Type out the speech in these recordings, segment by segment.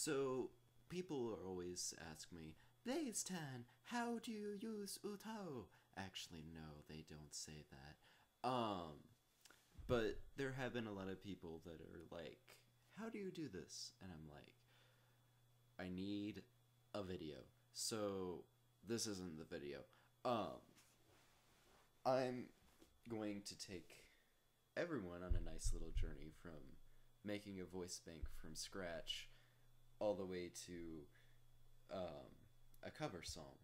So people always ask me, BlazeTan, how do you use UTAU? Actually, no, they don't say that. But there have been a lot of people that are like, how do you do this? And I'm like, I need a video. So this isn't the video. I'm going to take everyone on a nice little journey from making a voice bank from scratch all the way to a cover song,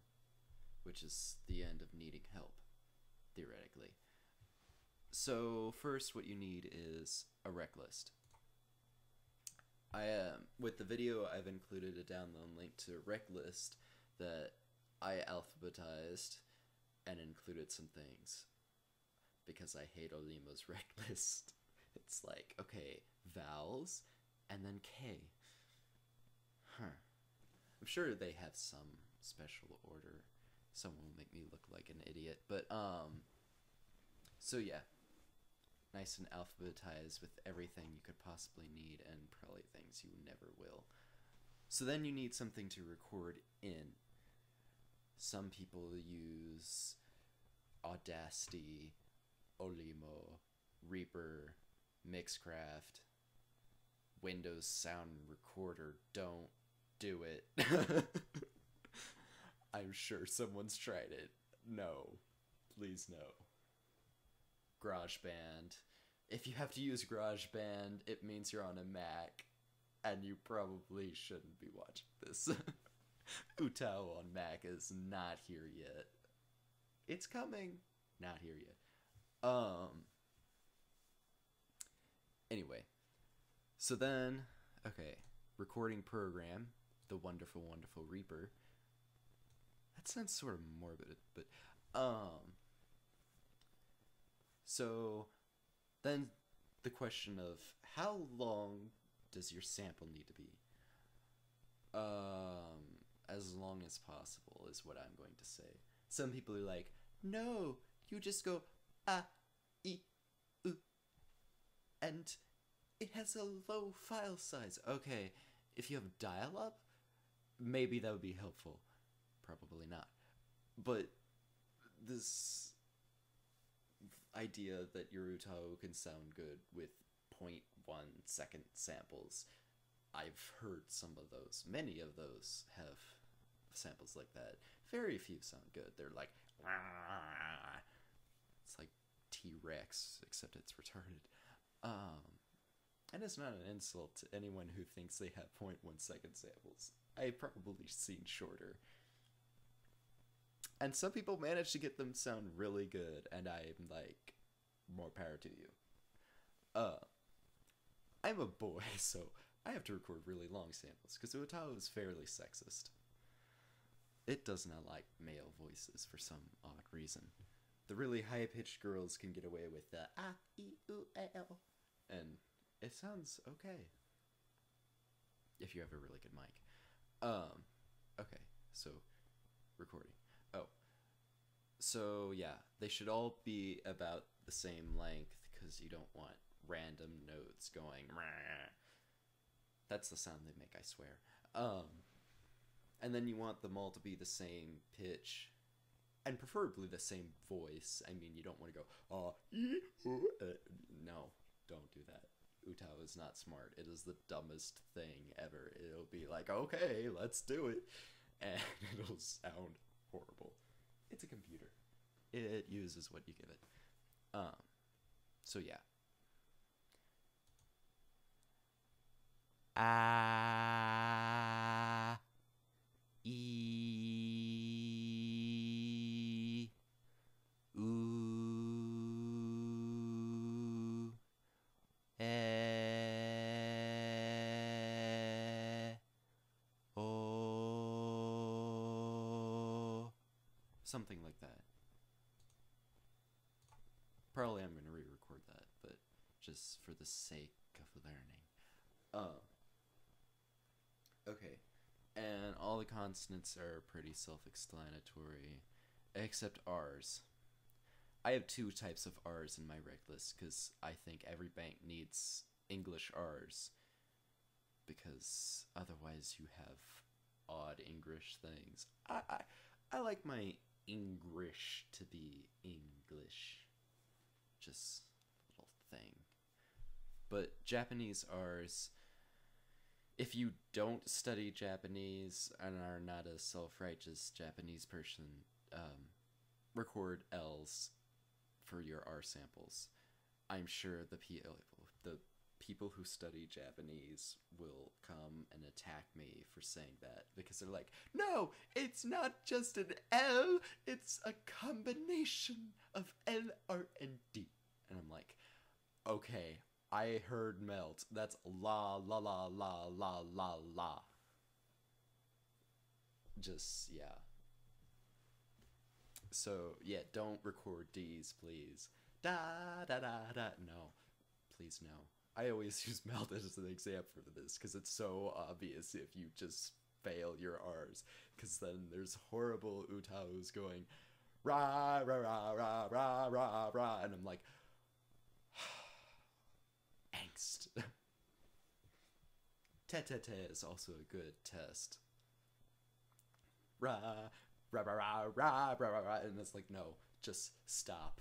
which is the end of needing help, theoretically. So first, what you need is a rec list. With the video, I've included a download link to a rec list that I alphabetized and included some things because I hate Olima's rec list. It's like, okay, vowels and then K. I'm sure they have some special order. Someone will make me look like an idiot, but so yeah, nice and alphabetized with everything you could possibly need and probably things you never will. So then you need something to record in. Some people use Audacity, Olimo, Reaper, Mixcraft, Windows Sound Recorder. Don't do it. I'm sure someone's tried it. No. Please no. GarageBand. If you have to use GarageBand, it means you're on a Mac, and you probably shouldn't be watching this. UTAU on Mac is not here yet. It's coming. Not here yet. Anyway. So then, okay, recording program, the wonderful, wonderful Reaper. That sounds sort of morbid, but, so then the question of how long does your sample need to be? As long as possible is what I'm going to say. Some people are like, no, you just go ah, e, u, and it has a low file size. Okay, if you have dial-up, maybe that would be helpful. Probably not. But this idea that your UTAU can sound good with 0.1 second samples, I've heard some of those. Many of those have samples like that. Very few sound good. They're like, it's like T-Rex, except it's retarded. And it's not an insult to anyone who thinks they have 0.1 second samples. I've probably seen shorter. And some people manage to get them sound really good, and I'm like, more power to you. I'm a boy, so I have to record really long samples, because UTAU is fairly sexist. It does not like male voices for some odd reason. The really high-pitched girls can get away with the ah, e, u, l, and it sounds okay. If you have a really good mic. Okay, so, recording. Oh. So, yeah, they should all be about the same length, because you don't want random notes going. That's the sound they make, I swear. And then you want them all to be the same pitch, and preferably the same voice. I mean, you don't want to go, no, don't do that. UTAU is not smart. It is the dumbest thing ever. It'll be like, okay, let's do it, and it'll sound horrible. It's a computer. It uses what you give it. So yeah. Ah, e, u, e, o, something like that. Probably I'm going to re-record that, but just for the sake of learning. Okay, and all the consonants are pretty self-explanatory, except R's. I have two types of R's in my rec list, because I think every bank needs English R's, because otherwise you have odd English things. I like my English to be English. Just a little thing. But Japanese R's, if you don't study Japanese and are not a self-righteous Japanese person, record L's for your R samples. I'm sure the people who study Japanese will come and attack me for saying that, because they're like, no, it's not just an L, it's a combination of L, R, and D. And I'm like, okay, I heard melt. That's la, la, la, la, la, la, la. Just, yeah. So, yeah, don't record D's, please. Da, da, da, da. No. Please, no. I always use melt as an example for this, because it's so obvious if you just fail your R's. Because then there's horrible UTAUs going, rah, rah, rah, rah, rah, rah, rah. And I'm like, angst. Te-te-te is also a good test. Rah, rah, rah, rah, rah, rah, rah, and it's like, no, just stop.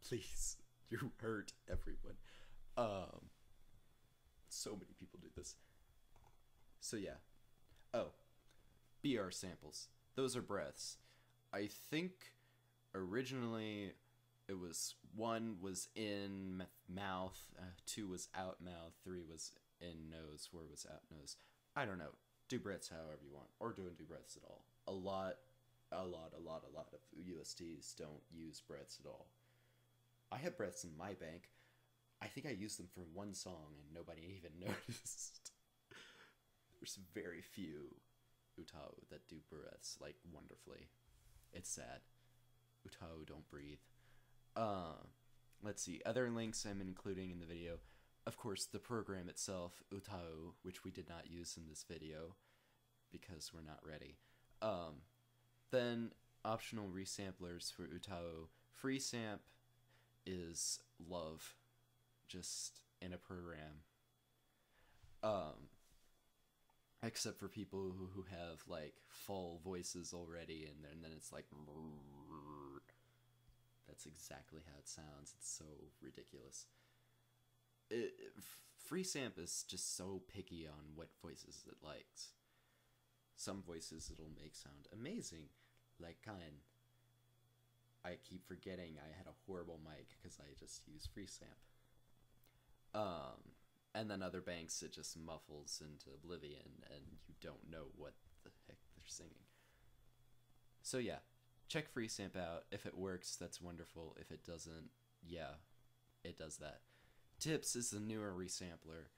Please. You hurt everyone. So many people do this. So yeah. Oh. BR samples. Those are breaths. I think originally it was 1 was in mouth, 2 was out mouth, 3 was in nose, 4 was out nose. I don't know. Do breaths however you want, or don't do breaths at all. A lot of USTs don't use breaths at all. I have breaths in my bank. I think I used them for 1 song and nobody even noticed. There's very few UTAU that do breaths, like, wonderfully. It's sad. UTAU don't breathe. Let's see, other links I'm including in the video. Of course, the program itself, UTAU, which we did not use in this video because we're not ready. Then optional resamplers for UTAU. FreeSamp is love, just in a program. Except for people who have like full voices already, and then it's like, that's exactly how it sounds. It's so ridiculous. FreeSamp is just so picky on what voices it likes. Some voices it'll make sound amazing, like Kine. I keep forgetting I had a horrible mic because I just use FreeSamp. And then other banks it just muffles into oblivion and you don't know what the heck they're singing. So yeah, check FreeSamp out. If it works, that's wonderful. If it doesn't, yeah, it does that. Tips is the newer resampler.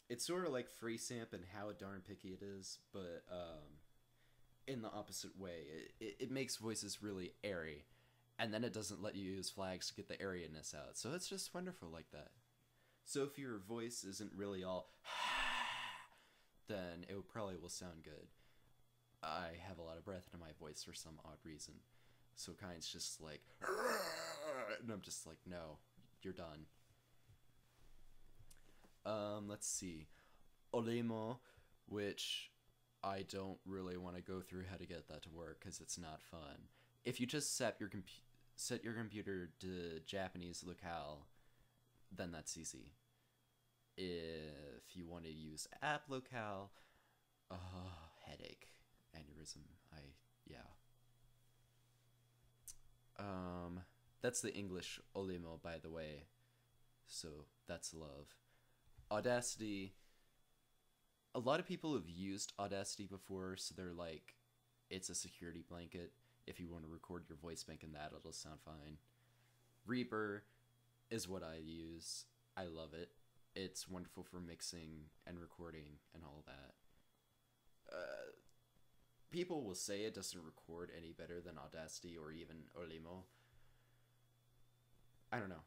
It's sort of like FreeSamp and how darn picky it is, but in the opposite way. It makes voices really airy, and then it doesn't let you use flags to get the airiness out. So it's just wonderful like that. So if your voice isn't really all then it probably will sound good. I have a lot of breath in my voice for some odd reason. So Kine's just like, and I'm just like, no, you're done. Let's see. Olemo, which I don't really want to go through how to get that to work because it's not fun. If you just set your computer to Japanese locale, then that's easy. If you want to use app locale, headache, aneurysm, that's the English Olemo, by the way, so that's love. Audacity, a lot of people have used Audacity before, so they're like, it's a security blanket. If you want to record your voice bank in that, it'll sound fine. Reaper is what I use. I love it. It's wonderful for mixing and recording and all that. People will say it doesn't record any better than Audacity or even Olemo. I don't know.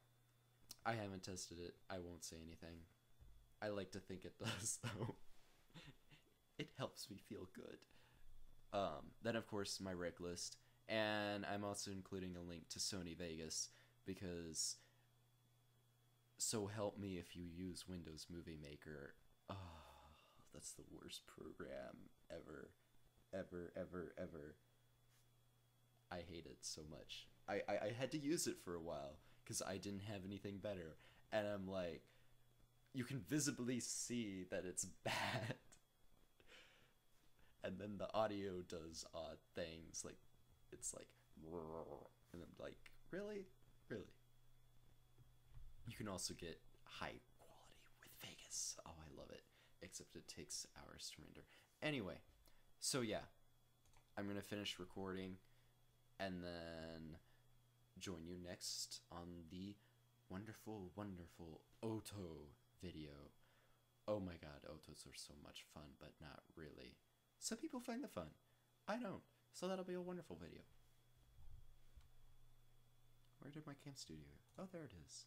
I haven't tested it. I won't say anything. I like to think it does, though. It helps me feel good. Then, of course, my rec list. And I'm also including a link to Sony Vegas, because so help me if you use Windows Movie Maker. that's the worst program ever. Ever, ever, ever. I hate it so much. I had to use it for a while because I didn't have anything better. And I'm like, you can visibly see that it's bad. And then the audio does odd things, like, it's like, and I'm like, really? Really? You can also get high quality with Vegas. Oh, I love it. Except it takes hours to render. Anyway, so yeah, I'm gonna finish recording and then join you next on the wonderful, wonderful Oto video. Oh my god, Otos are so much fun, but not really. Some people find the fun. I don't. So that'll be a wonderful video. Where did my camp studio go? Oh, there it is.